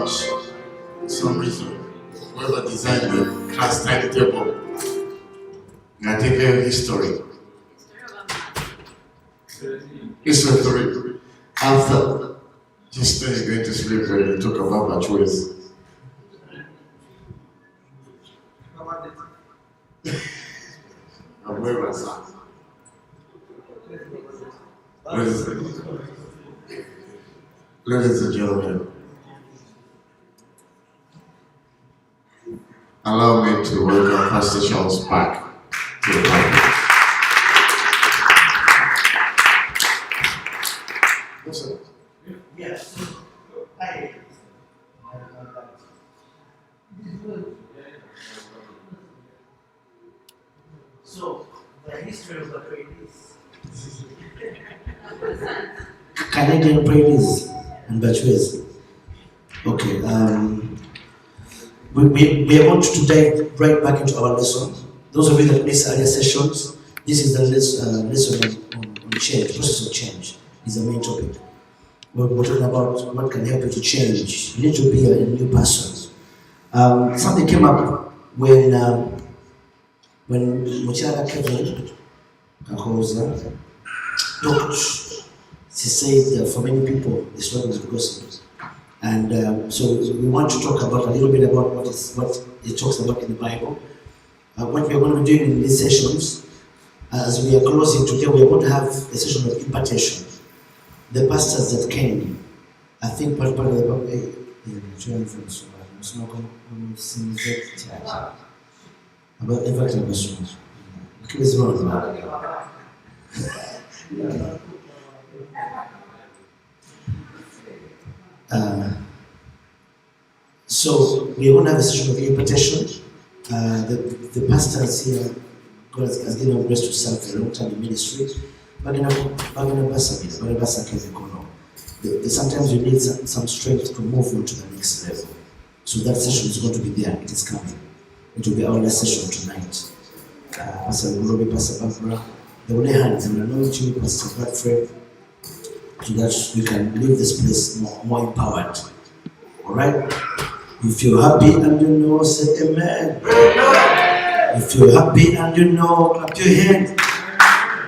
much. For some reason, whoever designed the class tiny table, I think history. History. After, just then you're going to sleep when you talk about my choice. I'm wearing my socks. Ladies and gentlemen, allow me to welcome Pastor Charles back to the pulpit. What's up? Yes. Hi. So, the history of the praise. Canadian praise and Bachways. Okay. We are going to dive right back into our lesson. Those of you that missed earlier sessions, this is the lesson on change, process of change is the main topic. We're talking about what can help you to change. You need to be a new person. Something came up when Muchara Kevin Kahoza talked. She said that for many people, the struggle is gossip. And so we want to talk about a little bit about what it talks about in the Bible. What we are going to be doing in these sessions, as we are closing today, we are going to have a session of impartation. The pastors that came, I think part of the Bible, about evangelism. So we are going to have a session of impartation. The pastors here, God has given them grace to serve for a long time in ministry. Sometimes you need some strength to move on to the next level. So that session is going to be there. It is coming. It will be our last session tonight. Pastor Robbie, Pastor Barbara, they will lay hands and anoint you, Pastor Bradford, so that you can leave this place more empowered. Alright? If you're happy and you know, say amen. Amen. If you're happy and you know, clap your hands.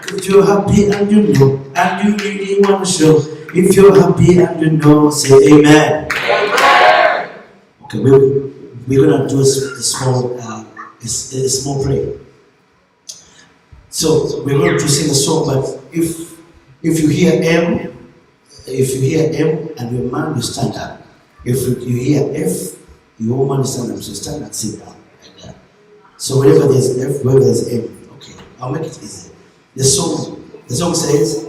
If you're happy and you know, and you really want to show, if you're happy and you know, say amen. Amen. Okay, we're going to do a small prayer. So we're going to sing a song, but if you hear M, and your man, you stand up. If you hear F, your woman is stand up, so stand and sit down like that. So wherever there's F, wherever there's M, okay, I'll make it easy. The song says,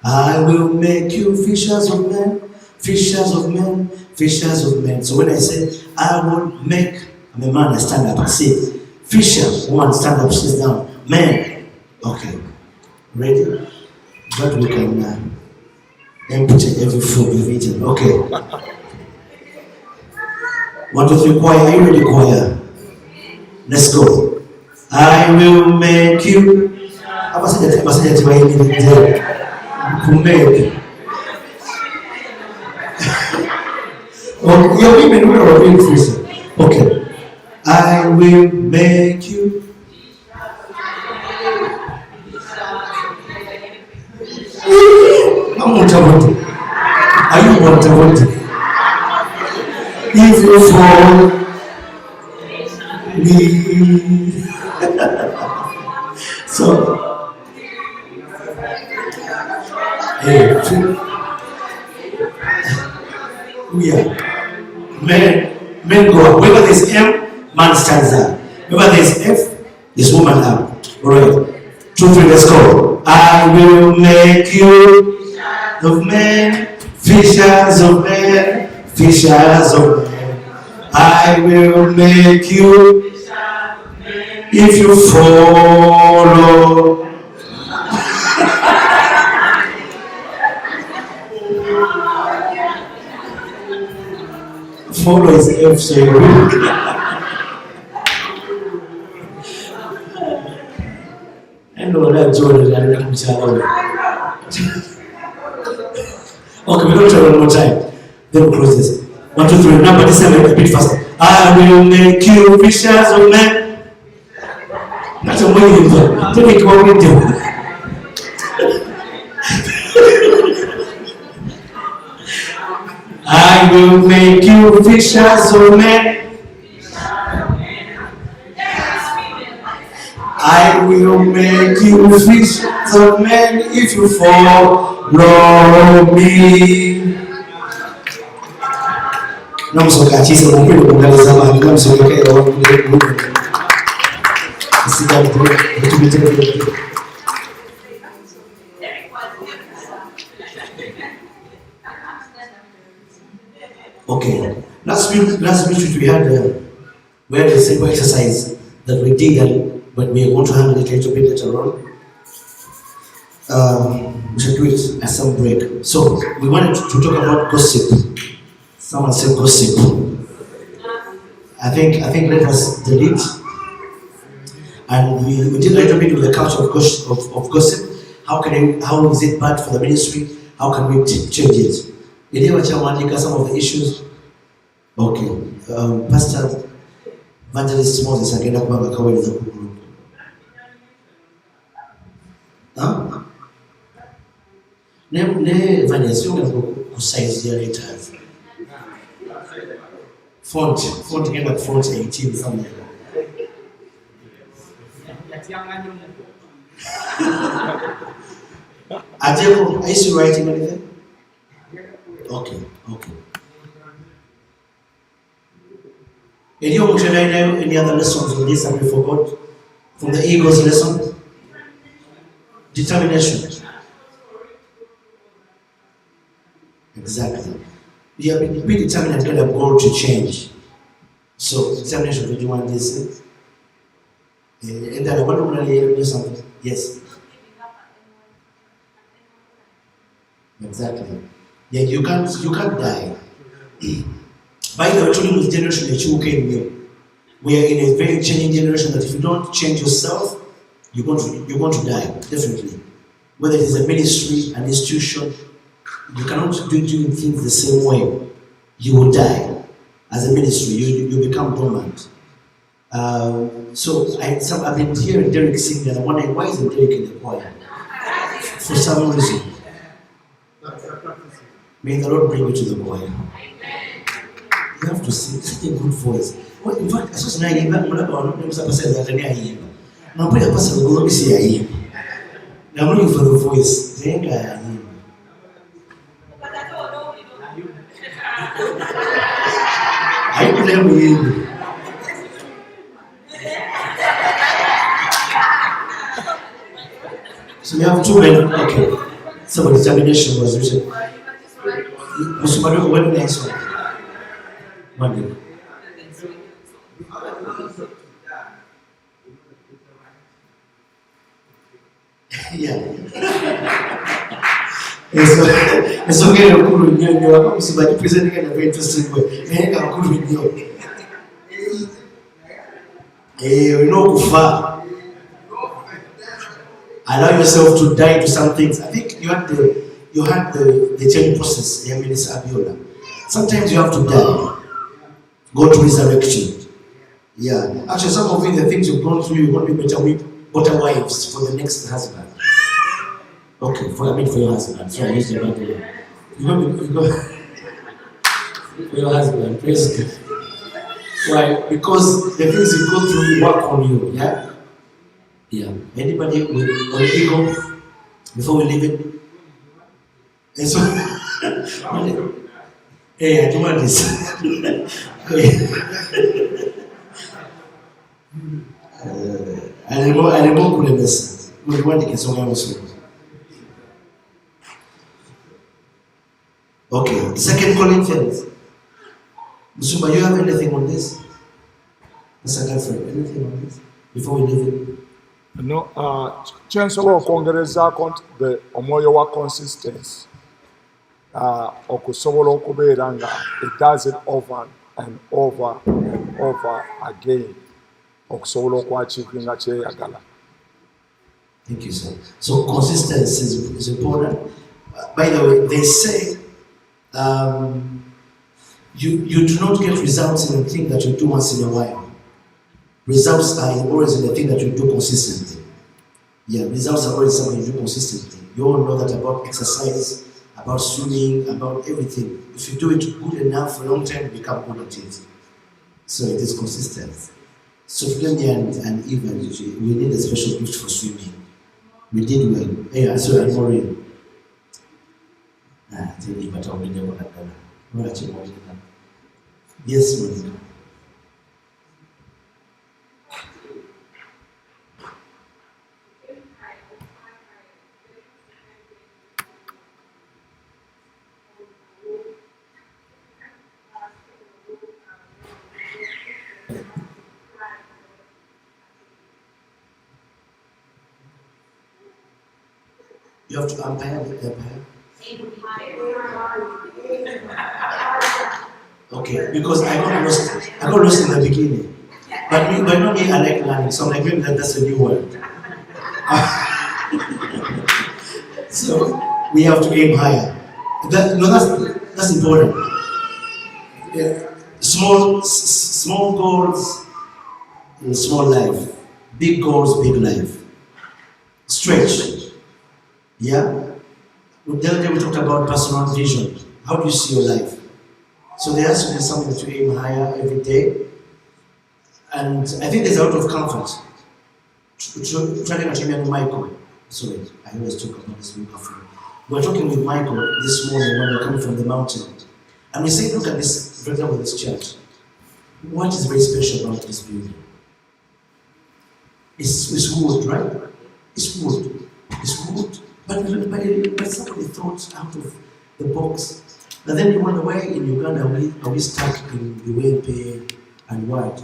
I will make you fishers of men, fishers of men, fishers of men. So when I say, I will make, I'm a man, I stand up and sit. Fisher, woman, stand up, sit down. Man, okay, ready? But we can empty every food you've eaten. Okay. 1, 2, 3, choir. Are you ready, choir? Let's go. I will make you. I must say that I need to make. Oh, your women will be increasing. Okay. I will make you. I'm not. Are you want? If you fall me. So we are men go up. Wherever there's M, man stands up. Wherever there's F, there's woman up. Alright. 2, 3, let's go. I will make you of men, fishers of men, fishers of men. I will make you if you follow. Follow is F, so you will. I know that Jordan, I don't know. Okay, we're going to try one more time. Then we'll close this. 1, 2, 3. Number 7, a bit faster. I will make you fishers of men. That's a way you do. Take it what we do. I will make you fishers of men. I will make you fishers of men if you follow me. Namusokachisa mumpendo kungaliza abantu namusokeka Okay. Last week we had a simple exercise that we did, but we are going to handle it a little bit later on. We should do it at some break. So we wanted to talk about gossip. Someone said gossip. I think let us delete. And we did a little bit with the culture of gossip. How is it bad for the ministry? How can we change it? Some of the issues. Okay. Pastor Evangelist Moses agenda kubanga kaweleza ku group. Ne Evangelist yonga ku size ya letters. Font genda ku font 18 somewhere. Ajeko, are you writing anything? Okay. Any other lessons on this that we forgot? From the ego's lesson? Determination. Exactly. You have been determined to get a goal to change. So, determination, did you want this? And then, what do you do something? Yes. Exactly. Yeah, you can't die. By the way, children with generation that you came here, we are in a very changing generation that if you don't change yourself, you're going to die, definitely. Whether it is a ministry, an institution, you cannot do doing things the same way. You will die. As a ministry, you become dormant. So I've been hearing Derek sing and I'm wondering, why isn't Derek in the choir? For some reason. May the Lord bring you to the choir. You have to sing such a good voice. Well, in fact, I saw some idea back when I was a person that I didn't. Now, put a person who will see I am. Now, I'm looking for the voice. Then I am. I couldn't believe it. So we have two men. Okay. So determination was written. Musumado, when the next one? One day. Yeah. It's okay to cool with you. Musumado presenting in a very interesting way. I'm cool with you. You know, Kufa. Allow yourself to die to some things. I think you had the change process, Minister Abiola. Sometimes you have to die. Go to resurrection. Yeah. Actually, some of the things you've gone through, you're going to be better wives for the next husband. Okay, for your husband. So I use the right word. You go for your husband. Praise God. Why? Because the things you go through work on you. Yeah. Yeah. Anybody with an ego before we leave it? And so, hey, I don't want this. Okay, 2 Corinthians. Musumba, you have anything on this? Mr. Girlfriend, anything on this before we leave it? No, kyensobola okwongerezaako nti omwoyo wa consistency okusobola okubeera nga it does it over and over and over again okusobola okwachiivinga kyeyagala. Thank you, sir. So consistency is important. By the way, they say You do not get results in a thing that you do once in a while. Results are always in the thing that you do consistently. Yeah, results are always something you do consistently. You all know that about exercise, about swimming, about everything. If you do it good enough for a long time, you become good at it. So it is consistent. So Flemia and Eva, we need a special gift for swimming. We did well. Yeah, so I'm worried. Tell me, but I'll be there. Yes, Monica. You have to umpire the empire. Okay, because I got lost in the beginning. But not me, I like learning, so I'm like, maybe that's a new word. So we have to aim higher. That's important. Yeah. Small goals, small life. Big goals, big life. Stretch. Yeah? The other day we talked about personal vision. How do you see your life? So there has to be something to aim higher every day. And I think there's a lot of comfort. Trying to Michael. Sorry, I always talk about this before. We were talking with Michael this morning when we were coming from the mountain. And we said, look at this, for example, this church. What is very special about this building? It's wood, right? It's wood. It's wood. But somebody thought out of the box. But then you wonder why in Uganda are we stuck in Uwempe and what?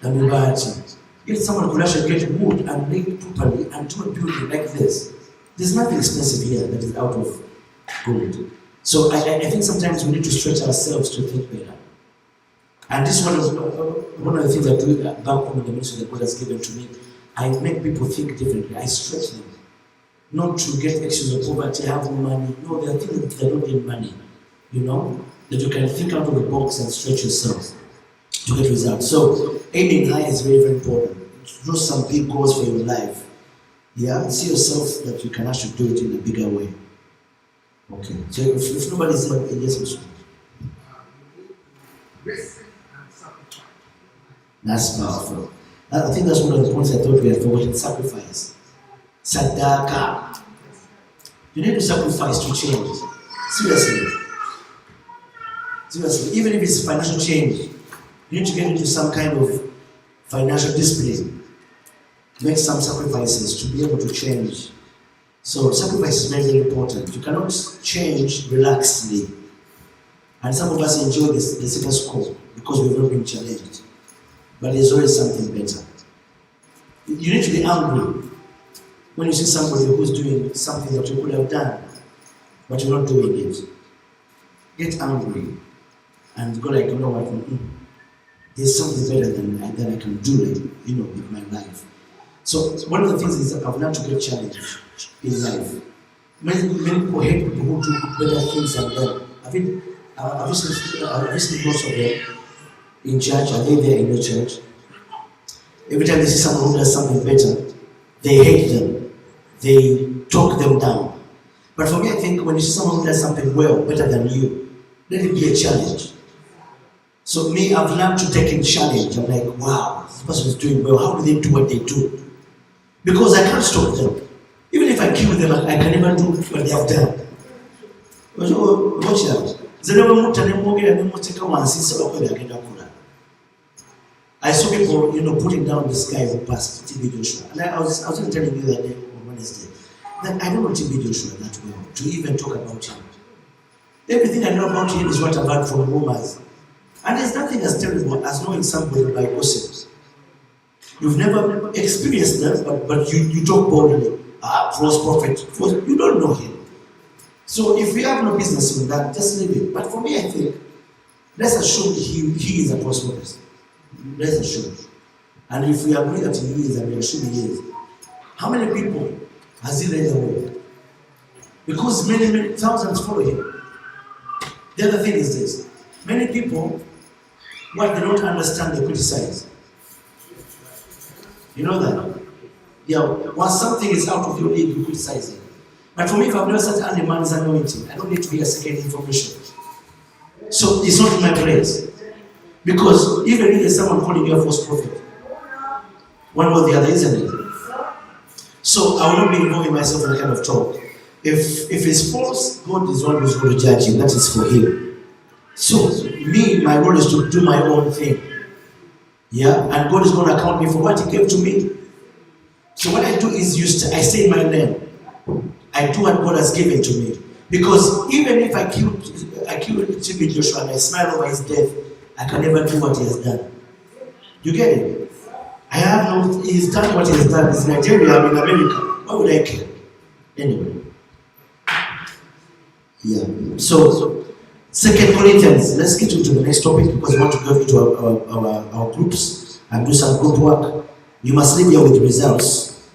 And Mubati. If someone could actually get wood and make it properly and do a building like this, there's nothing expensive here that is out of gold. So I think sometimes we need to stretch ourselves to think better. And this is one of the things I do back home in the ministry that God has given to me. I make people think differently. I stretch them. Not to get excuse of poverty, have no money. No, there are things that don't need money. You know? That you can think out of the box and stretch yourself to get results. So aiming high is very, very important. Draw some big goals for your life. Yeah? See yourself that you can actually do it in a bigger way. Okay. So if nobody's there, yes, Mr. That's powerful. I think that's one of the points I thought we had forgotten. Sacrifice. Sadaka. You need to sacrifice to change. Seriously. Seriously. Even if it's financial change, you need to get into some kind of financial discipline. Make some sacrifices to be able to change. So sacrifice is very, very important. You cannot change relaxedly. And some of us enjoy the status quo because we've not been challenged. But there's always something better. You need to be angry when you see somebody who's doing something that you could have done, but you're not doing it. Get angry and go like, you know what, there's something better than I can do, like, with my life. So one of the things is that I've learned to get challenged in life. Many people hate people who do better things than them. I've listened to most of them in church. Are they there in the church? Every time they see someone who does something better, they hate them. They talk them down. But for me, I think when you see someone who does something well, better than you, let it be a challenge. So me, I've learned to take in challenge. I'm like, wow, this person is doing well. How do they do what they do? Because I can't stop them. Even if I kill them, I can never do what they have done. Watch that. I saw people, putting down this guy who passed, TB Joshua. And I was just telling you that day on Wednesday that I don't know TB Joshua that well to even talk about him. Everything I know about him is what I've heard from rumors. And there's nothing as terrible as knowing somebody by gossip. You've never experienced that, but you talk boldly. False prophet. You don't know him. So if we have no business with that, just leave it. But for me, I think, let's assume he is a false prophet. Let's assume. And if we agree that he is, and we assume he is, how many people has he led away? Because many thousands follow him. The other thing is this. Many people, what they don't understand, they criticize. You know that? Yeah, once something is out of your league, you criticize it. But for me, if I've never sat under man's anointing, I don't need to hear second information. So it's not in my place. Because even if there's someone calling you a false prophet, one or the other, isn't it? So I will not be involving myself in that kind of talk. If it's false, God is always going to judge him. That is for him. So me, my role is to do my own thing. Yeah, and God is going to account me for what he gave to me. So what I do is I stay in my lane. I do what God has given to me. Because even if I killed TB Joshua and I smile over his death, I can never do what he has done. You get it? He's done what he has done. He's in Nigeria, I'm in America. Why would I care? Anyway. Yeah. So 2 Corinthians, let's get into the next topic because we want to go into our groups and do some group work. You must leave here with results.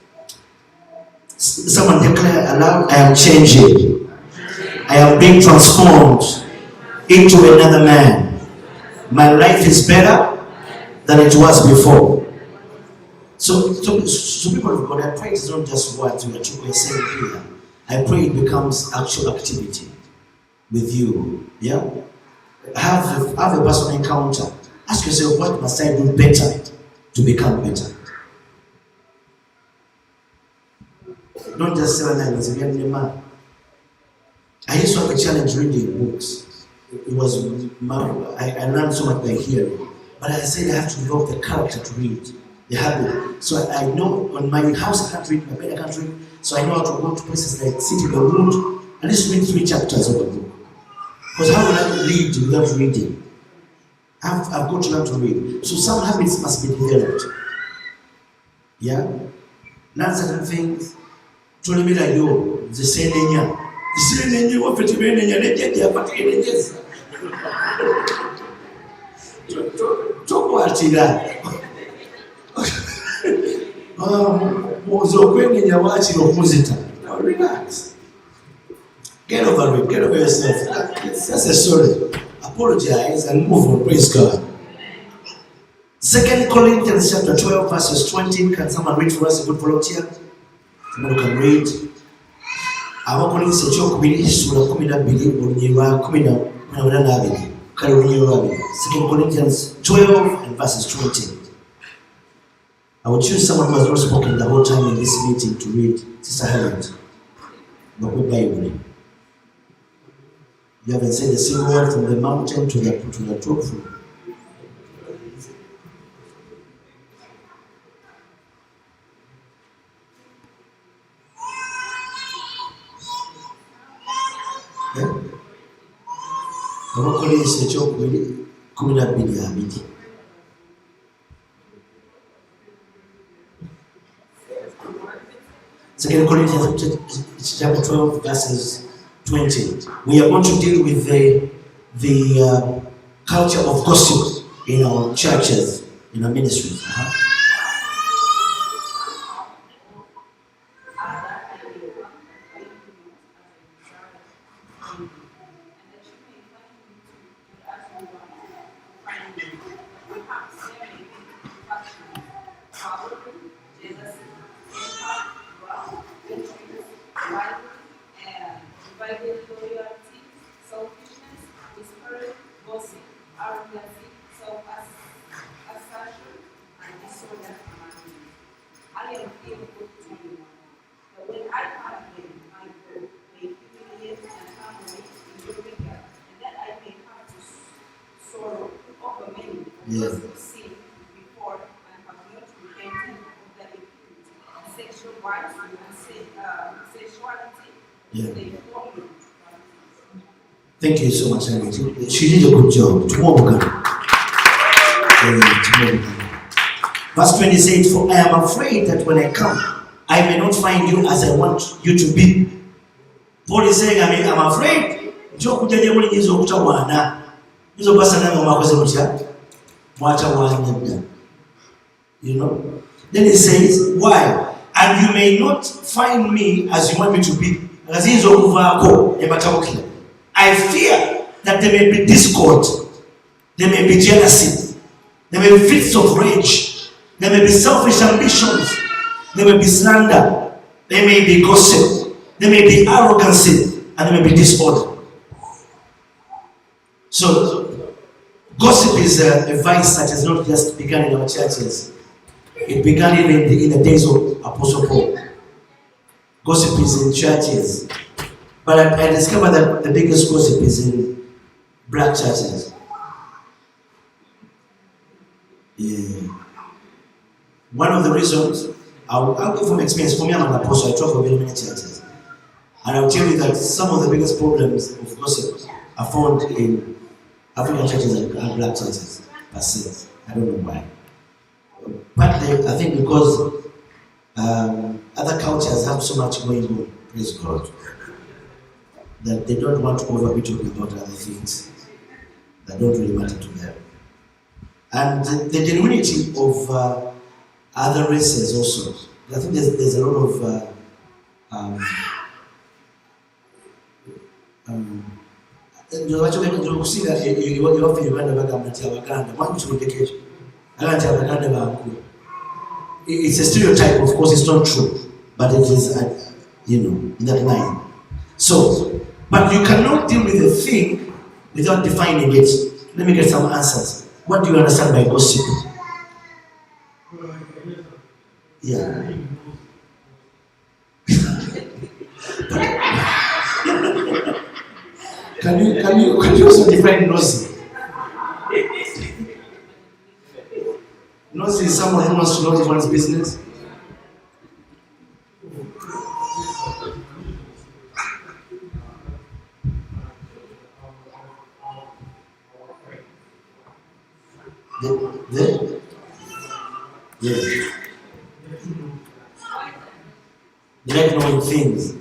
Someone declare aloud, I am changing. I am being transformed into another man. My life is better than it was before. So people of God, I pray it's not just words we're saying here. I pray it becomes actual activity with you. Yeah? Have a personal encounter. Ask yourself, what must I do better to become better? Don't just say that I used to have a challenge reading books. I learned so much by hearing. But I said I have to develop the character to read, the habit. So I know on my house I can't read, my bed I can't read. So I know how to go to places like sit in the wood and just read 3 chapters of a book. Because how will I read without reading? I've got to learn to read. So some habits must be developed. Yeah? Learn certain things. Tell me that you, the same thing. The same thing you want to be in your yes. Talk about that. Relax. Get over it. Get over yourself. That's a story. Apologize and move on. Praise God. 2 Corinthians chapter 12 verses 20. Can someone read for us? A good volunteer? Someone who can read. Abakolinsi ekyokubiri sura 12 olunyirwa 18 kale olunyirwa 2 Corinthians 12 and verses 20. I would choose someone who has not spoken the whole time in this meeting to read. Sister Harriet. You haven't said a single word from the mountain to the top floor. Abakolinsi ekyokubiri 12. Second Corinthians chapter 12 verses 20. We are going to deal with the culture of gossip in our churches, in our ministries. Thank you so much, Harriet. She did a good job. Verse 20 says, for I am afraid that when I come, I may not find you as I want you to be. Paul is saying, I'm afraid. You know? Then he says, why? And you may not find me as you want me to be. I fear that there may be discord, there may be jealousy, there may be fits of rage, there may be selfish ambitions, there may be slander, there may be gossip, there may be arrogancy, and there may be disorder. So, gossip is a vice that has not just begun in our churches. It began even in the days of Apostle Paul. Gossip is in churches. But I discovered that the biggest gossip is in black churches. Yeah. One of the reasons, I'll give from experience. For me, I'm an apostle. I talk for very many churches. And I'll tell you that some of the biggest problems of gossip are found in African churches and black churches, per se. I don't know why. Partly, I think because other cultures have so much going on, praise God, that they don't want to overly talk about other things that don't really matter to them. And the genuinity of other races also. I think there's a lot of it's a stereotype, of course, it's not true, but it is, in that line. So, but you cannot deal with a thing without defining it. Let me get some answers. What do you understand by gossip? Yeah. Can you also define nosy? Nosy is someone who wants to know everyone's business. Yes. They like knowing things.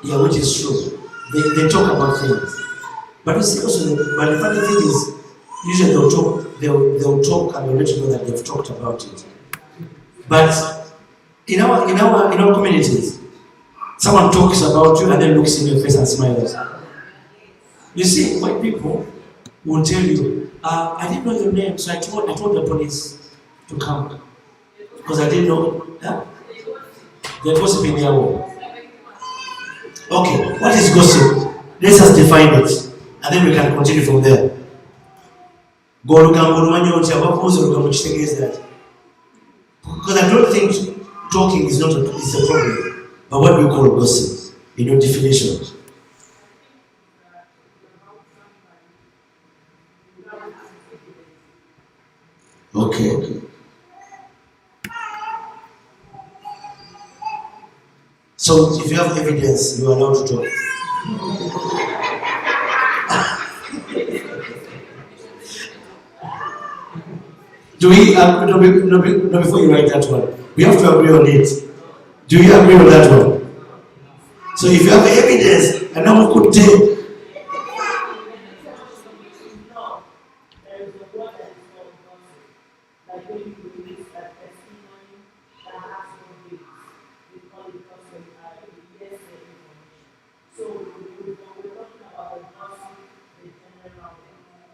Yeah, which is true. They talk about things. But you see also, but the funny thing is, usually they'll talk and they'll let you know that they've talked about it. But in our communities, someone talks about you and then looks in your face and smiles. You see, white people will tell you, I didn't know your name, so I told the police to come. Because I didn't know. Yeah? They're gossiping their way. Okay, what is gossip? Let us define it. And then we can continue from there. Because I don't think talking is a problem. But what do you call gossip? In your definition. Okay. So if you have evidence, you are allowed to talk. Do we no, before you write that one, we have to agree on it. Do you agree on that one? So if you have evidence, and no one could tell.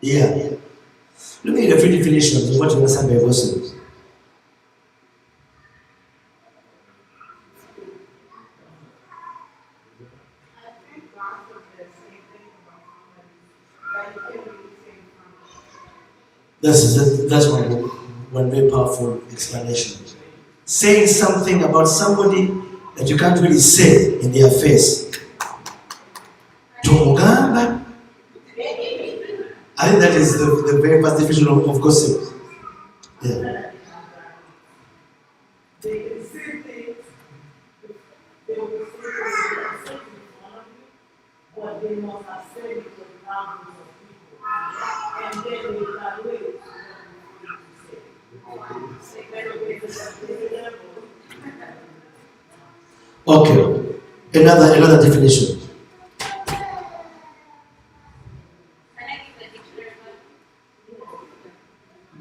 Yeah. Look at the three definitions of what you understand by gossip. That's one very powerful explanation. Saying something about somebody that you can't really say in their face. Tongamba. I think that is the very first definition of gossip. Yeah. Okay. Another definition.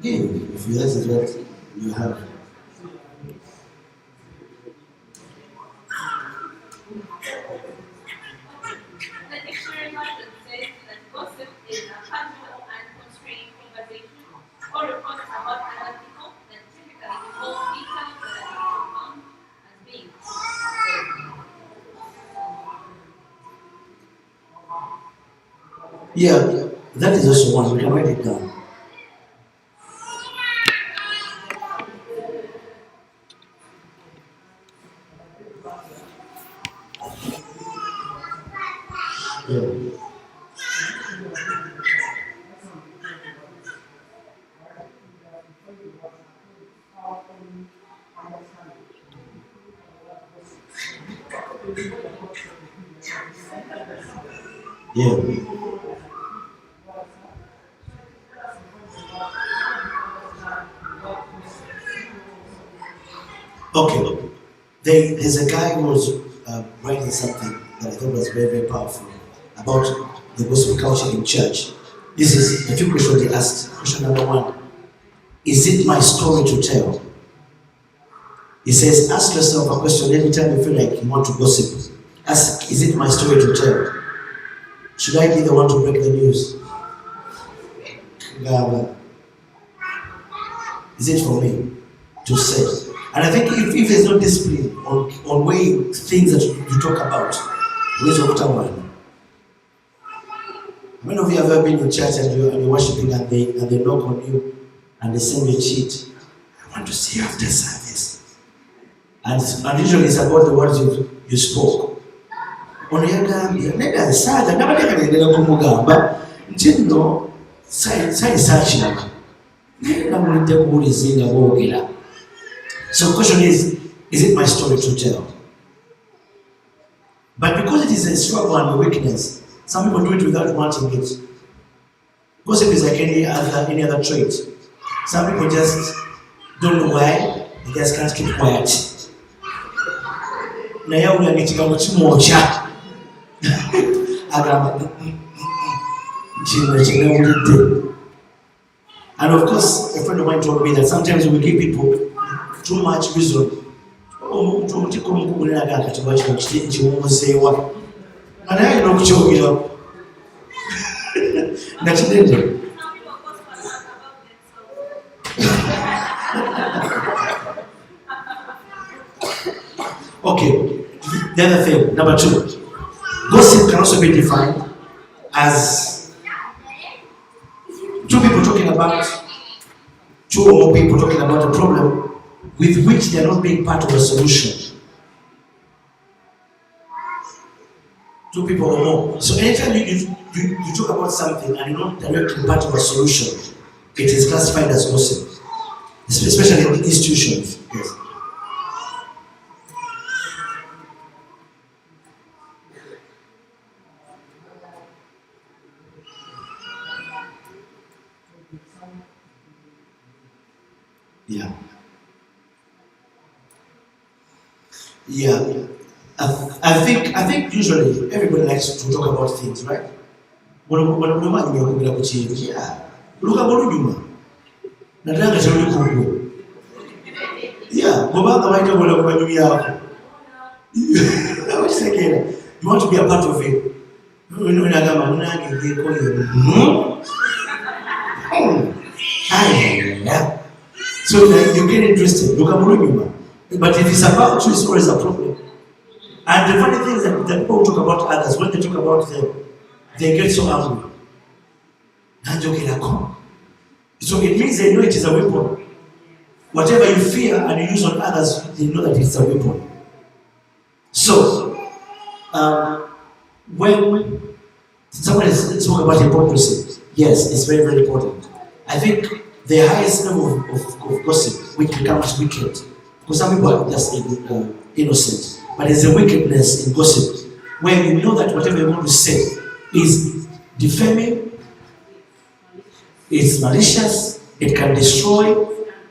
If that's what you have. The dictionary version says that gossip is a casual and constrained conversation or reports about other people that typically involve details that are found as being. Yeah, that is also one. We can write it down. Yeah. Yeah. Okay. There's a guy who was writing something that I thought was very, very powerful about the gospel culture in church. This is a few questions he asked. Question number one: is it my story to tell? He says, ask yourself a question every time you feel like you want to gossip. Ask, is it my story to tell? Should I be the one to break the news? Is it for me to say? And I think if there's no discipline on weighing things that you talk about, where's your one? How many of you have ever been in church and you're worshiping and they knock on you and they send you a cheat? I want to see you after service. And usually it's about the words you spoke. Nega saga nabadeka nendera kumugamba nti nno sayisakiraba naye namulidde kuwulizinga boogera. So the question is it my story to tell? But because it is a struggle and a weakness, some people do it without wanting it. Gossip is like any other trait. Some people just don't know why, they just can't keep quiet. Naye awulira ng'ekigambo kimwokya agamba kino kinawulidde. And of course, a friend of mine told me that sometimes we give people too much reason. Omuntu omutikko omukubulira agamba kati lwaki kino kimuwozeewa nga naye alina okukyogeraku nga kinene. Okay, the other thing, number two, gossip can also be defined as two or more people talking about a problem with which they are not being part of a solution. Two people or more. So anytime you talk about something and you're not directly part of a solution, it is classified as gossip, especially in institutions. Yes. Yeah. Yeah. I think usually everybody likes to talk about things, right? Yeah. Look at what yeah. You want to be a part of it. So you get interested. But if it's about you, it's always a problem. And the funny thing is that people talk about others, when they talk about them, they get so angry. So it means they know it is a weapon. Whatever you fear and you use on others, they know that it's a weapon. So, when somebody spoke about hypocrisy, yes, it's very, very important. I think the highest level of gossip, which becomes wicked, because some people are just innocent, but there's a wickedness in gossip, where you know that whatever you want to say is defaming, it's malicious, it can destroy,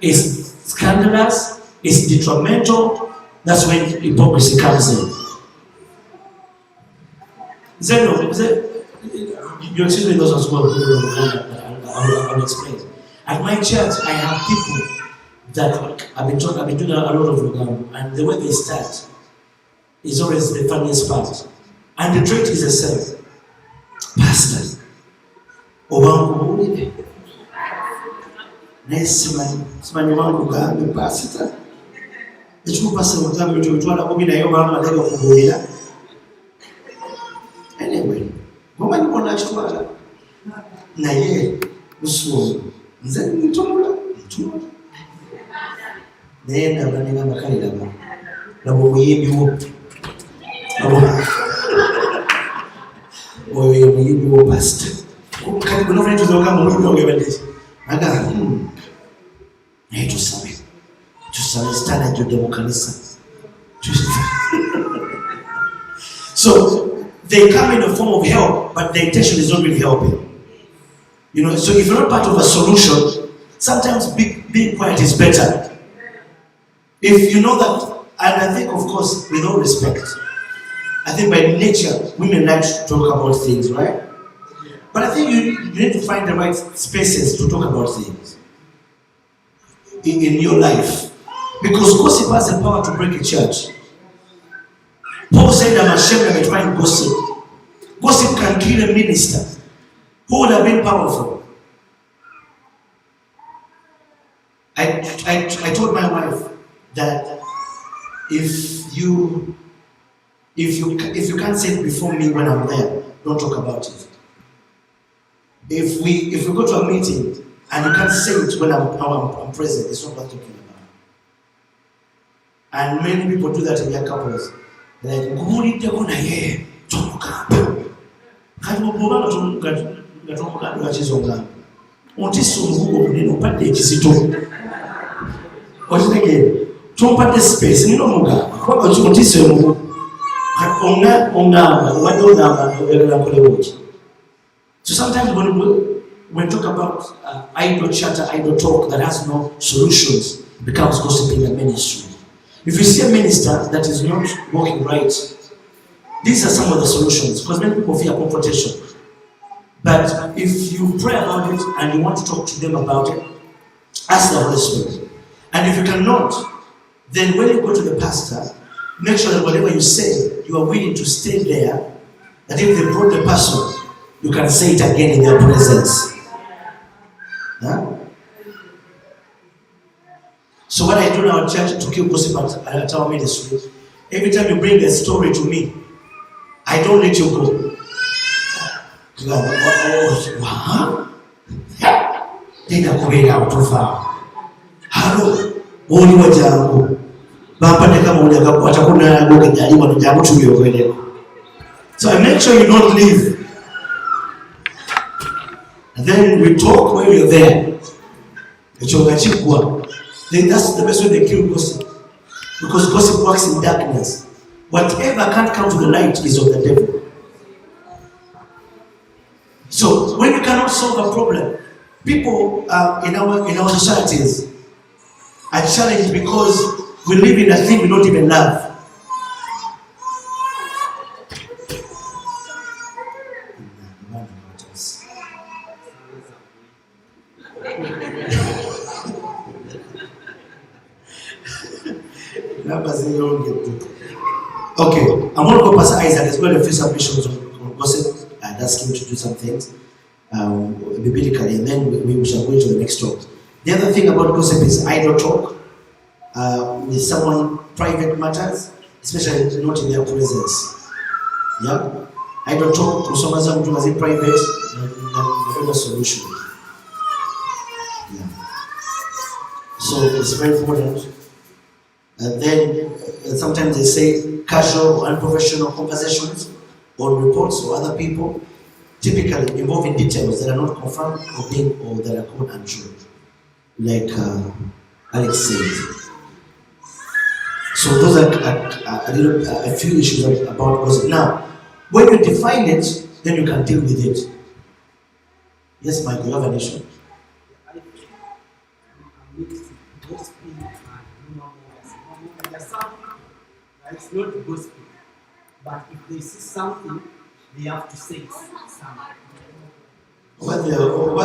it's scandalous, it's detrimental. That's when hypocrisy comes in. You excuse me, those as well. I'll explain. At my church, I have people that I've been doing a lot of Lugano, and the way they start, is always the funniest part. And the trait is the same. Pastor, owangu simanyi wangu gambe pastor. Ekimu pastor mugambe tutwala kubi naye obanga lego kubuulira. Anyway, mumanyi bonna kitwala. Naye musuumu nze ntumula. Naye ndaba negamba kale laba omuyimbi wo. Oyo omuyimbi wo pastor. Kale kuno funa tuzoka mu muyimbi ogabadde. Aga naye tusabe sitaani ajjodde mu kanisa. So they come in a form of help, but the intention is not really helping. You know, so if you're not part of a solution, sometimes being quiet is better. If you know that, and I think, of course, with all respect, I think by nature, women like to talk about things, right? But I think you need to find the right spaces to talk about things in your life. Because gossip has the power to break a church. Paul said, I'm ashamed of it, find gossip. Gossip can kill a minister who would have been powerful. I told my wife that if you can't say it before me when I'm there, don't talk about it. If we go to a meeting and you can't say it when I'm present, it's not worth talking about. And many people do that in their couples. They're like, "Go na ye, tomukamba." Kati boba gatomukamba gachizonga. Ontiso mugo bunene opadde ekizito. Okitegere, tompadde space nino mugamba. Kwa ontiso mugo. So sometimes when we talk about idle chatter, idle talk that has no solutions, it becomes gossip in the ministry. If you see a minister that is not working right, these are some of the solutions, because many people fear confrontation. But if you pray about it and you want to talk to them about it, ask the Holy Spirit. And if you cannot, then when you go to the pastor, make sure that whatever you say, you are willing to stay there, that if they brought the person, you can say it again in their presence. Huh? So what I do now at church to kill gossip at our ministry, every time you bring a story to me, I don't let you go. Hello, only what you so I make sure you don't leave. And then we talk when you're there. Then that's the best way they kill gossip. Because gossip works in darkness. Whatever can't come to the light is of the devil. So when you cannot solve a problem, people in our societies are challenged because we live in a thing we don't even love. Okay, I'm going to go Pastor Isaac. He's going to few submissions on gossip and ask him to do some things biblically, and then we shall go into the next talk. The other thing about gossip is idle talk with someone, private matters, especially not in their presence. Yeah, idle talk to someone who is in private, the solution. Yeah. So it's very important. And then sometimes they say casual or unprofessional conversations or reports or other people, typically involving details that are not confirmed or that are called untrue, like Alex said. So those are a few issues about gossip. Now, when you define it, then you can deal with it. Yes, Michael, you have an issue. It's not gospel, but if they see something, they have to say something. When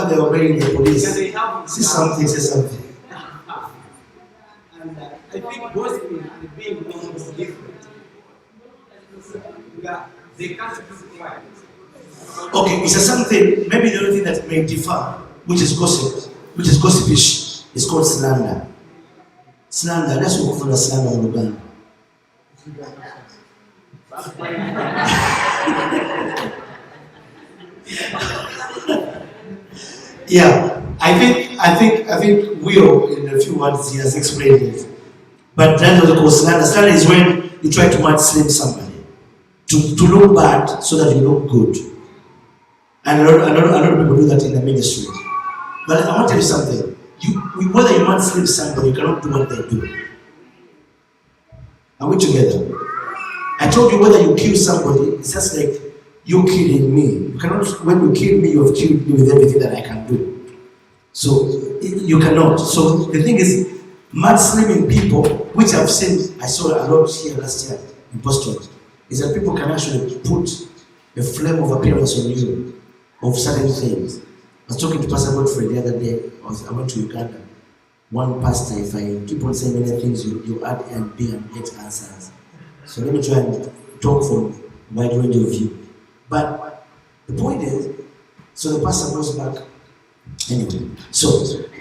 they obey the police, see something, say something. And I think gospel and being wrong is different. they can't keep quiet. Okay, it's a something, maybe the only thing that may differ, which is gossip, which is gossipish, is called slander. Slander, that's what we call slander in Uganda. Yeah, I think Will, in a few words, he has explained it. But that's what we call slander. Slander is when you try to mudslip somebody to look bad so that you look good. And a lot of people do that in the ministry. But I want to tell you something. Whether you mudslip somebody, you cannot do what they do. Are we together? I told you whether you kill somebody, it's just like you killing me. You cannot, when you kill me, you have killed me with everything that I can do. So you cannot. So the thing is, mudslinging people, which I've seen, I saw a lot here last year in Boston, is that people can actually put a flame of appearance on you of certain things. I was talking to Pastor Godfrey the other day. I went to Uganda. One pastor, if I keep on saying many things, you add and B and get answers. So let me try and talk from a wide range of view. But the point is, so the pastor goes back. Anyway, so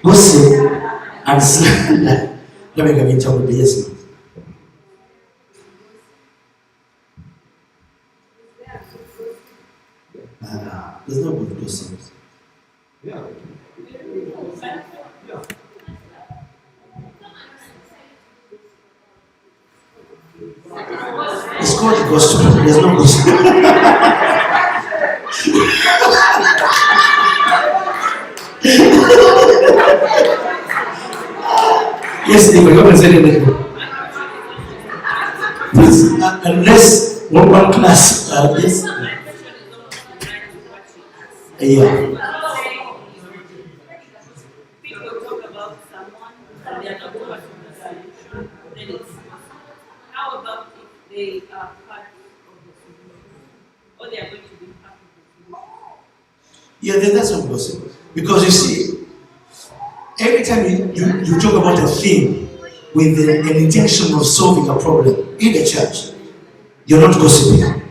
gossip and slander. Let me get into the yes. There's no good gossip. Yeah. It's called gossip. There's no gossip. Yes, if I haven't said anything. Please, unless one class, yes. Yeah. People talk about someone and they are not going to solution, then it's how about if they are part of the solution? Or they are going to be part of the solution? Yeah, that's not gossip. Because you see, every time you talk about a thing with an intention of solving a problem in the church, you're not gossiping.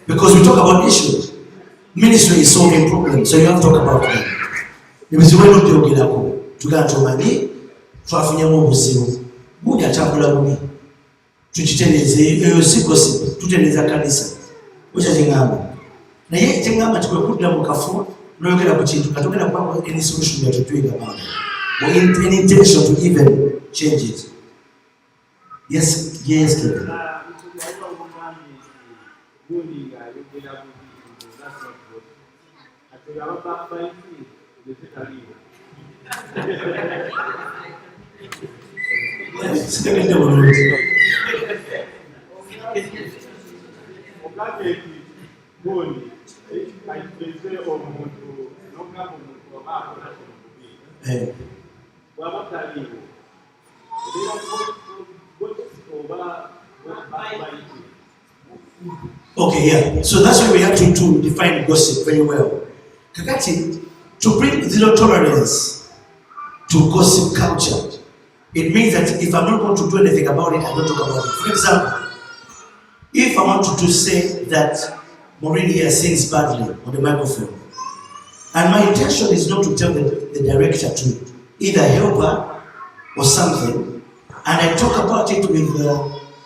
Because we talk about issues. Ministry is solving problems, so you have to talk about them. Because when you talk about tumanyi twafunyamu obuzibu buli atambula bubi tukitereeze eyo si gossip, tutereeza kanisa okya kyengamba naye kyengamba nti kwe kudda mu kafo n'oyogera ku kintu katogera kuba any solution that you're doing about it or any intention to even change it. Yes, Kevin. Okay, yeah. So that's why we have to define gossip very well. Kakati, to bring zero tolerance to gossip culture, it means that if I'm not going to do anything about it, I don't talk about it. For example, if I want to say that Maureen here sings badly on the microphone, and my intention is not to tell the director to either help her or something, and I talk about it with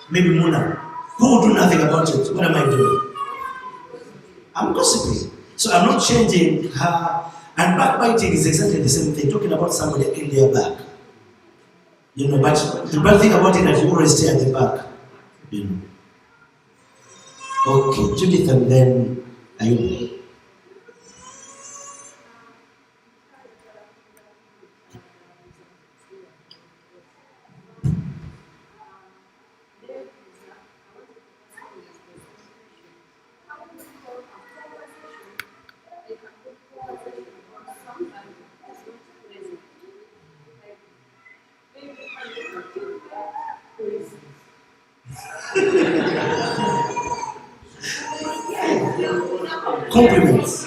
maybe Muna, who will do nothing about it, what am I doing? I'm gossiping. So I'm not changing her. And backbiting is exactly the same thing, talking about somebody in their back. You know, but the bad thing about it is you always stay at the back. You know. Okay, Judith, and then Ayubu. Compliments.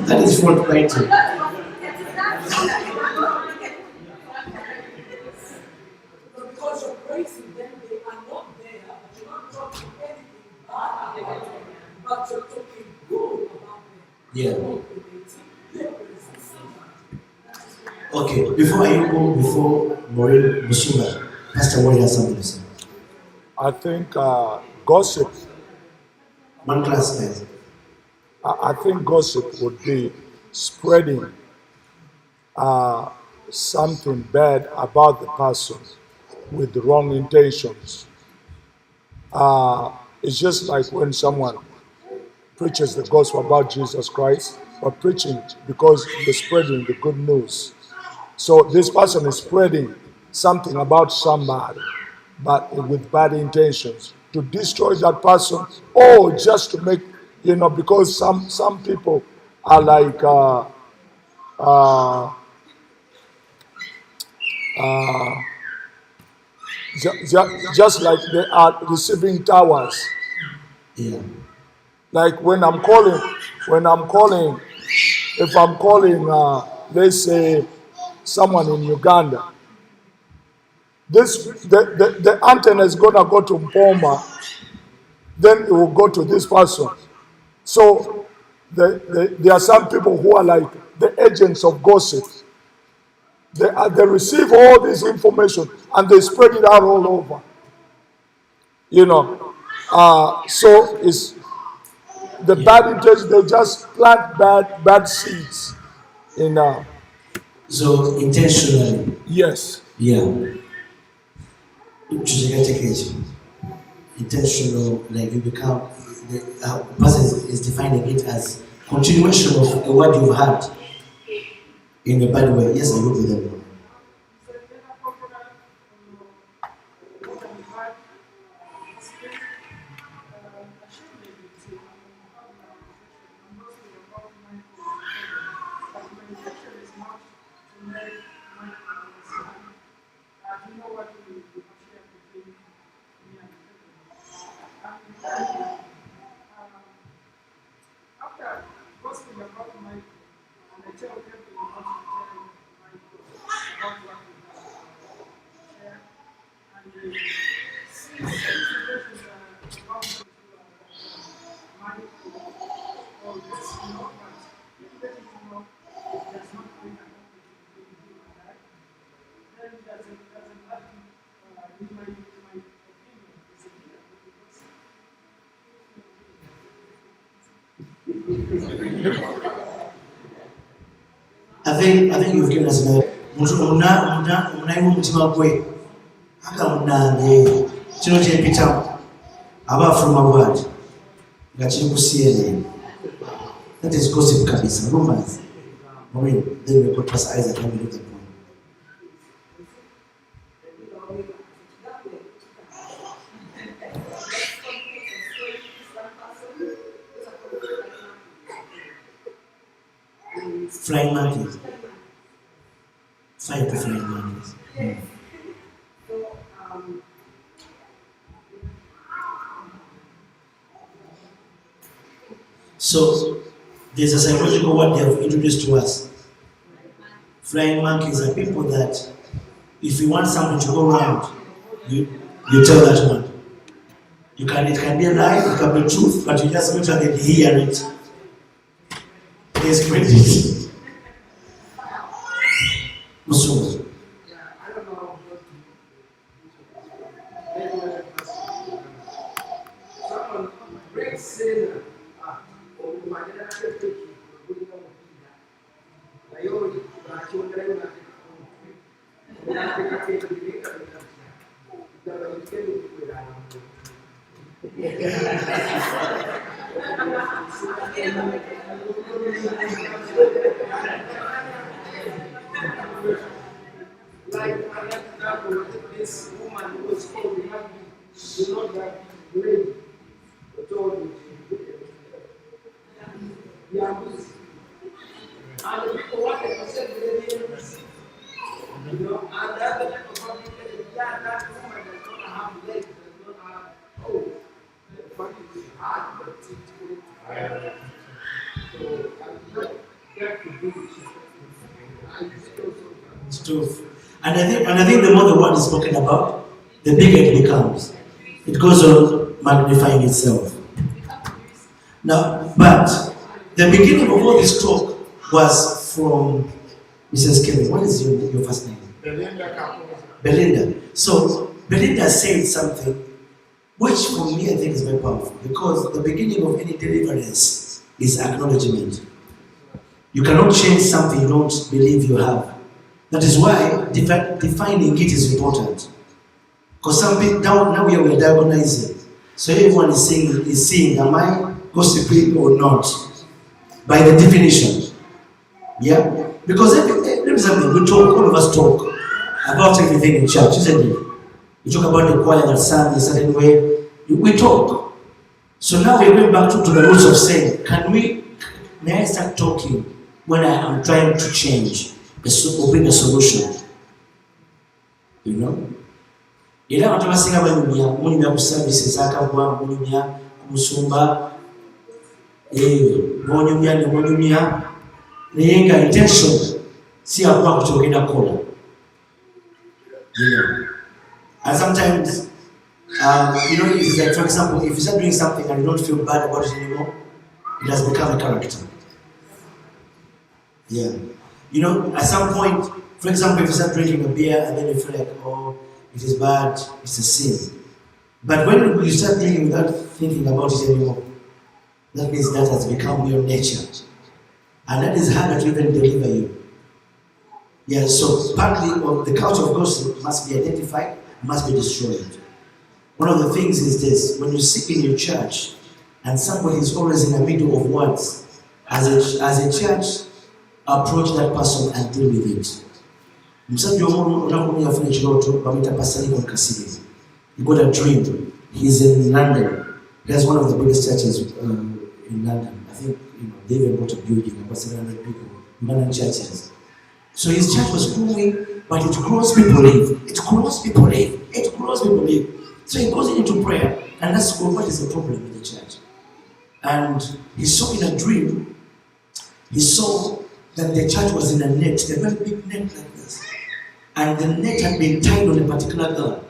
That is fault writing. Yeah. Okay. Before I go, before Maureen Musumba, Pastor Wally has something to say. I think gossip. One class, guys. I think gossip would be spreading something bad about the person with the wrong intentions. It's just like when someone preaches the gospel about Jesus Christ, or preaching because you're spreading the good news. So this person is spreading something about somebody, but with bad intentions to destroy that person, or just to make, because some people are like just like they are receiving towers. Yeah. Like when I'm calling, if I'm calling, let's say someone in Uganda, the antenna is gonna go to Mpoma, then it will go to this person. So there are some people who are like the agents of gossip. They receive all this information and they spread it out all over. So it's the bad intentions. They just plant bad seeds in. So intentionally. Yes. Yeah. Intentional, like you become, the person is defining it as continuation of what you've had in a bad way. Yes, I will do that. I think you've given us a mutima gwe aga munange kino kyempitamu aba afuluma bwati nga kiri ku CNN. That is gossip kabisa, rumors. I mean, then we put Pastor Isaac and we look at one. Flying monkeys. Flying to flying monkeys. So there's a psychological word they have introduced to us. Flying monkeys are people that if you want something to go around, you tell that one. It can be a lie, it can be truth, but you just go to hear it. There's credit. Muslim. Like this woman who was called the husband, do not have rain. And the people wanted to say and the other people that woman does not have legs, does not have but it's hard, but it's good. So that could be it's true. And I think the more the word is spoken about, the bigger it becomes. It goes on magnifying itself. Now, but The beginning of all this talk was from Mrs. Kevin. What is your first name? Belinda. So Belinda said something which for me I think is very powerful, because the beginning of any deliverance is acknowledgement. You cannot change something you don't believe you have. That is why defining it is important. Because some people now we are diagonizing. So everyone is seeing, am I gossiping or not? By the definition. Yeah? Because we talk, all of us talk about everything in church, isn't it? We talk about the choir that sang in a certain way. We talk. So now we're going back to the roots of saying, may I start talking when I am trying to change or bring a solution? You know? Era abantu abasinga munyumya ku services akagwa munyumya ku musumba munyumya ne munyumya naye nga intention si yakuba ku kyogenda kukola. You know? And sometimes it's like, for example, if you start doing something and you don't feel bad about it anymore, it has become a character. Yeah. You know, at some point, for example, if you start drinking a beer and then you feel like, oh, it is bad, it's a sin. But when you start drinking without thinking about it anymore, that means that has become your nature. And that is harder to even deliver you. Yeah, so partly the culture of gossip must be identified, must be destroyed. One of the things is this: when you sit in your church and somebody is always in the middle of words, as a church, approach that person and deal with it. He got a dream. He's in London. There's one of the biggest churches in London. I think they even bought a building, about 700 people, London churches. So his church was growing, but it grows people live. It grows people live. It grows people live. So he goes into prayer, and that's what is the problem with the church. And he saw in a dream, he saw that the church was in a net, a very big net like this. And the net had been tied on a particular girl.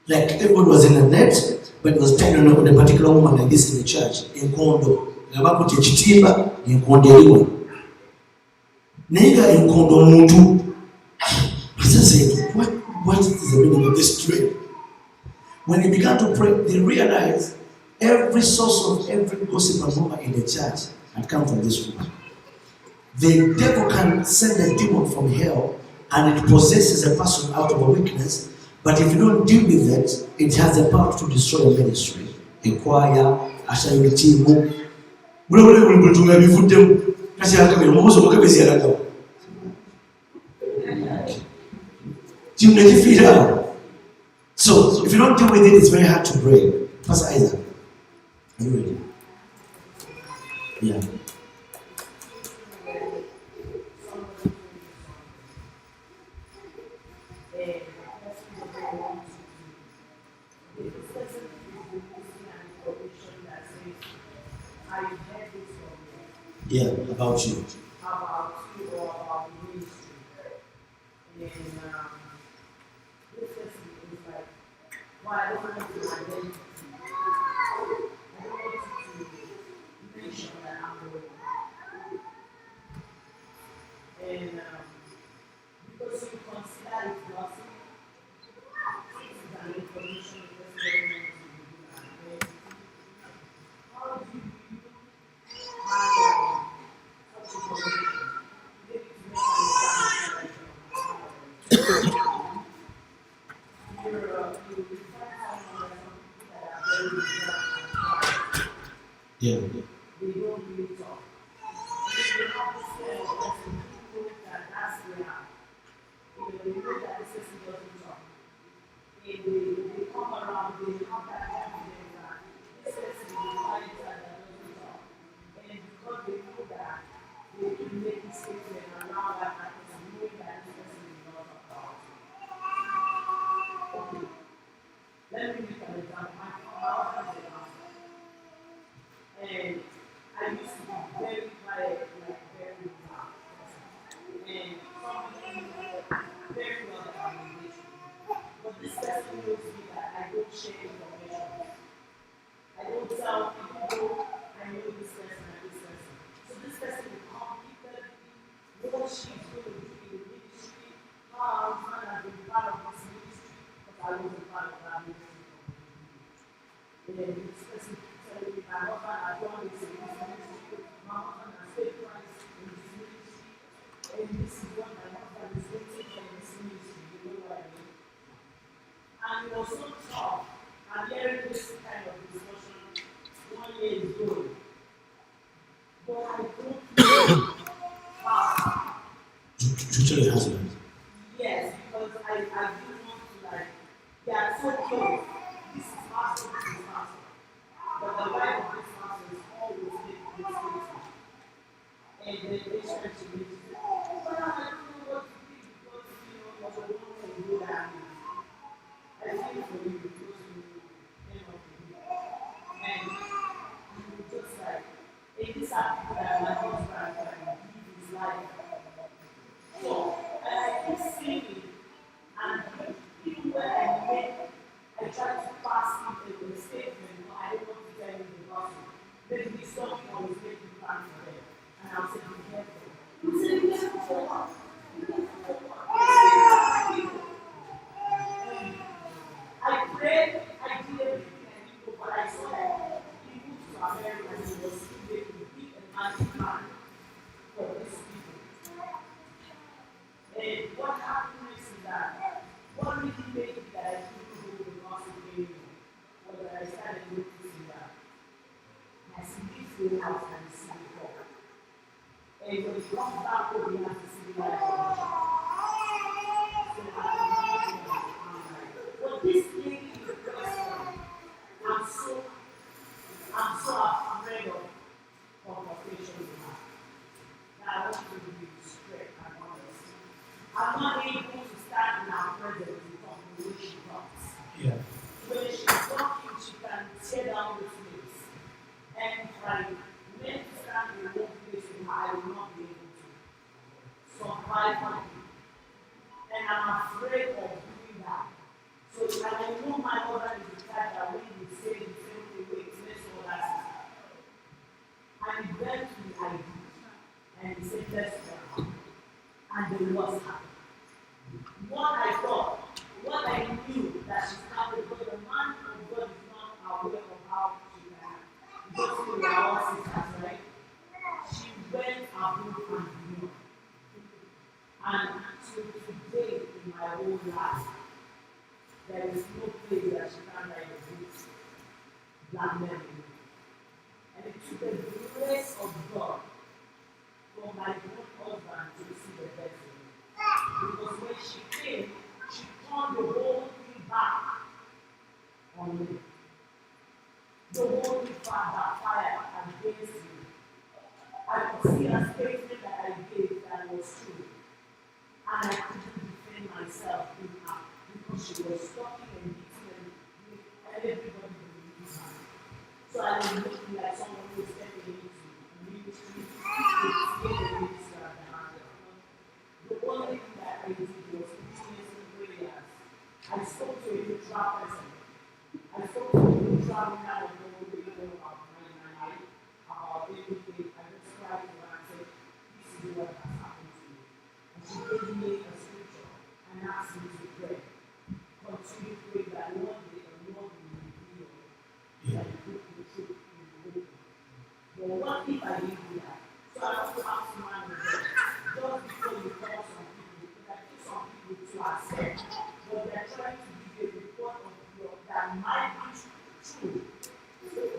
Like everyone was in a net, but it was tied on a particular woman like this in the church, in Kondo. In Kondo. Nega in Kondo Mutu. I said, what is the meaning of this dream? When he began to pray, they realized every source of every gossip and rumor in the church had come from this woman. The devil can send a demon from hell and it possesses a person out of a weakness, but if you don't deal with it, it has the power to destroy a ministry, a choir, a team. So if you don't deal with it, it's very hard to break. Pastor Isaac, are you ready? Yeah. Yeah, about you. About you or about the ministry. And this person is like, well, I don't want to identity. I don't want to mention that I'm the one. And because you consider it nothing, this is an information because they don't want to give an identity. How do you handle such information? Maybe to make an example. Yeah. They don't really talk. If you have this kind of person, people that that's their, they know that this person doesn't talk. And they come around, they have that confidence that this person is the one that doesn't talk. And because they know that, they can make mistakes and allow that person knowing that this person is not about. Okay. Let me make an example. My husband is an answer. And I used to be very quiet, like very calm. And somebody very well that I'm engaged with. But this person knows me that I don't share information. I don't tell people, I know this person and this person. So this person telling me my husband has done this in this ministry, my husband has paid price in this ministry, and this is what my husband is waiting for in this ministry, you know what I mean? And it was so tough. I'm hearing this kind of discussion 1 year is going. But I don't know how. To tell your husband. Yes, because I do want to like, yeah, so close. This is master, this is master. But the wife of this master is always making mistakes. And then they try to make it. Well, I don't know what to do because, you know, you're the one who do that. I feel for you because you end up with me. And you just like, if these are people that my husband can give his life. So, I keep singing, and even when I try to pass in the statement, but I don't want to tell you the gospel. Then this something always make me plan for them. And I'll say, be careful. You say, be careful for what? Be careful for what? I prayed, I did everything I did, but I saw that he moved to America and he was making a big and mighty plan for these people. And what happened is that what really made it that I couldn't go to the gospel anymore was that I started noticing that I see this go out and see the fall. And when it comes back home, we have to see the life of God. So I'm like, but this lady is the person I'm so afraid of confrontation with her. That I want to be straight and honest. I'm not able to stand in her presence and talk the way she talks. Yeah. When she's talking, she can tear down the place. And if I meant to stand in one place with her, I will not be able to survive her. And I'm afraid of doing that. So I know my mother is the type that when you say the same thing, wait, let's go that sister. And eventually I did. And he said, let's go. And then what's happened? What I thought, what I knew that she's having, but the man of God is not aware of how she can. Because we were all sisters, right? She went above and beyond. And till today in my whole life, there is no place that she can write a book, black men. And it took the grace of God for my good husband to see the best in me. Because when she came, she turned the whole thing back on me. The whole thing backfired against me. I could see a statement that I gave that was true. And I couldn't defend myself in her because she was talking and beating and everybody believed her. So I was looking like someone who was stepping into a ministry to see the ministry at the hand. The only thing that I did was continuously prayers. I spoke to a neutral person. I spoke to a neutral man of God who didn't know about my life, about anything. I just cried to her and said, this is what has happened to me. And she gave me a scripture and asked me to pray. Continue to pray that one day the Lord will reveal that the truth in the book. But what if I didn't do that? So I want to ask you, man, just before you call some people, because I think some people to accept, but they're trying to give you a report of that might be true,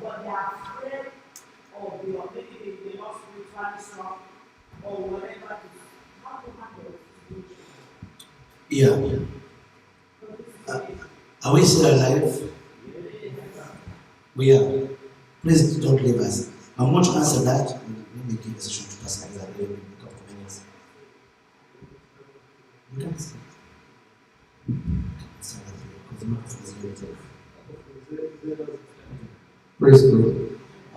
but they are afraid of maybe they're not spiritually strong or whatever. How to handle the situation? Yeah. Are we still alive? We are. Please don't leave us. I'm going to answer that. Let me give a session to Pastor Alexander in a couple of minutes. You can say. Because the microphone is very tough. Praise God.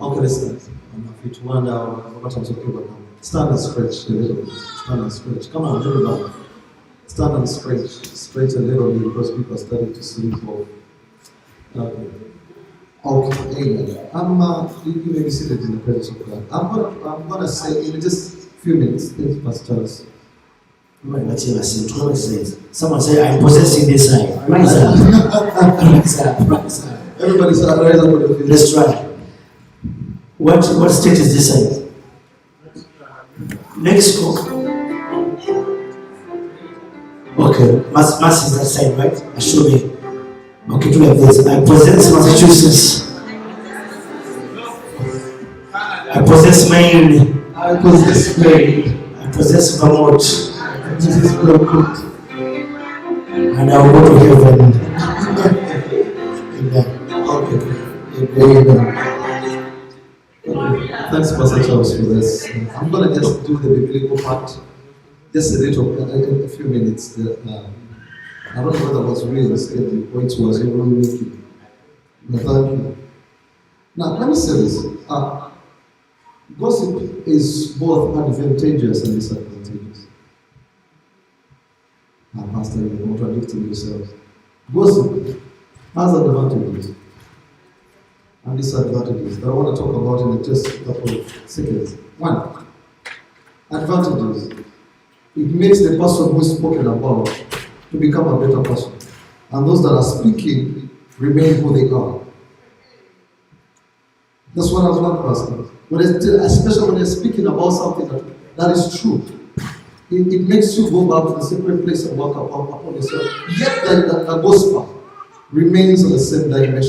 Okay, let's start. I'm happy to wonder what I'm talking about now. Stand and stretch a little bit. Stand and stretch. Come on, everybody. Stand and stretch. Stretch a little bit because people are starting to sleep off. Okay, amen. You may be seated in the presence of God. I'm gonna say in just a few minutes, thanks, Pastor Charles. Someone say, I'm possessing this side. Rise up. Rise up. Rise up. Everybody say, rise up on your feet. Let's try. What state is this side? Mexico. Okay, Mass is that side, right? Show me. Okay, do like this. I possess Massachusetts. I possess Maine. I possess Maine. I possess Vermont. This is Vermont. And I will go to heaven. Amen. Okay. Amen. Okay. Thanks, Pastor Charles, for this. I'm going to just do the biblical part. Just a few minutes. I don't know whether I was really scared the point was really making. But thank you. Now, let me say this. Gossip is both advantageous and disadvantageous. Pastor, you're contradicting yourself. Gossip has advantages and disadvantages that I want to talk about in just a couple of seconds. One, advantages. It makes the person who is spoken about to become a better person. And those that are speaking remain who they are. That's what I was one person. Especially when you're speaking about something that is true. It makes you go back to the secret place and work upon yourself. Yet the gospel remains on the same dimension.